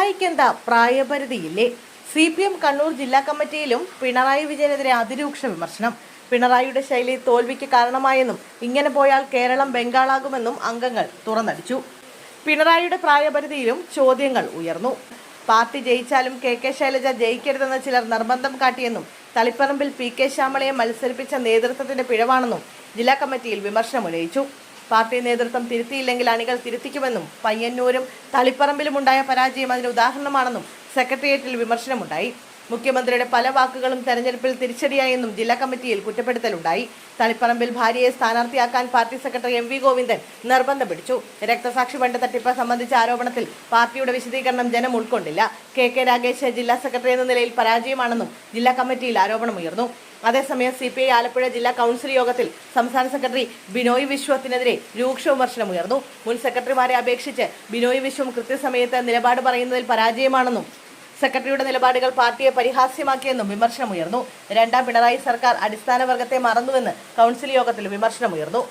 പിണറായിക്ക് എന്താ പ്രായപരിധിയില്ലേ? CPM കണ്ണൂർ ജില്ലാ കമ്മിറ്റിയിലും പിണറായി വിജയനെതിരെ അതിരൂക്ഷ വിമർശനം. പിണറായിയുടെ ശൈലി തോൽവിക്ക് കാരണമായെന്നും ഇങ്ങനെ പോയാൽ കേരളം ബംഗാളാകുമെന്നും അംഗങ്ങൾ തുറന്നടിച്ചു. പിണറായിയുടെ പ്രായപരിധിയിലും ചോദ്യങ്ങൾ ഉയർന്നു. പാർട്ടി ജയിച്ചാലും KK ശൈലജ ജയിക്കരുതെന്ന് ചിലർ നിർബന്ധം കാട്ടിയെന്നും തളിപ്പറമ്പിൽ PK ശ്യാമളയെ മത്സരിപ്പിച്ച നേതൃത്വത്തിന്റെ പിഴവാണെന്നും ജില്ലാ കമ്മിറ്റിയിൽ വിമർശനമുന്നയിച്ചു. പാർട്ടി നേതൃത്വം തിരുത്തിയില്ലെങ്കിൽ അണികൾ തിരുത്തിക്കുമെന്നും പയ്യന്നൂരും തളിപ്പറമ്പിലും ഉണ്ടായ പരാജയം അതിന് ഉദാഹരണമാണെന്നും സെക്രട്ടേറിയറ്റിൽ വിമർശനമുണ്ടായി. മുഖ്യമന്ത്രിയുടെ പല വാക്കുകളും തെരഞ്ഞെടുപ്പിൽ തിരിച്ചടിയായെന്നും ജില്ലാ കമ്മിറ്റിയിൽ കുറ്റപ്പെടുത്തലുണ്ടായി. തളിപ്പറമ്പിൽ ഭാര്യയെ സ്ഥാനാർത്ഥിയാക്കാൻ പാർട്ടി സെക്രട്ടറി MV ഗോവിന്ദൻ നിർബന്ധം പിടിച്ചു. രക്തസാക്ഷി ഫണ്ട് തട്ടിപ്പ് സംബന്ധിച്ച ആരോപണത്തിൽ പാർട്ടിയുടെ വിശദീകരണം ജനം ഉൾക്കൊണ്ടില്ല. KK രാഗേഷ് ജില്ലാ സെക്രട്ടറി എന്ന നിലയിൽ പരാജയമാണെന്നും ജില്ലാ കമ്മിറ്റിയിൽ ആരോപണമുയർന്നു. അതേസമയം CPI ആലപ്പുഴ ജില്ലാ കൗൺസിൽ യോഗത്തിൽ സംസ്ഥാന സെക്രട്ടറി ബിനോയ് വിശ്വത്തിനെതിരെ രൂക്ഷ വിമർശനമുയർന്നു. മുൻ സെക്രട്ടറിമാരെ അപേക്ഷിച്ച് ബിനോയ് വിശ്വം കൃത്യസമയത്ത് നിലപാട് പറയുന്നതിൽ പരാജയമാണെന്നും സെക്രട്ടറിയുടെ നിലപാടുകൾ പാർട്ടിയെ പരിഹാസ്യമാക്കിയെന്നും വിമർശനമുയർന്നു. രണ്ടാം പിണറായി സർക്കാർ അടിസ്ഥാന വർഗത്തെ മറന്നുവെന്ന് കൗൺസിൽ യോഗത്തിൽ വിമർശനമുയർന്നു.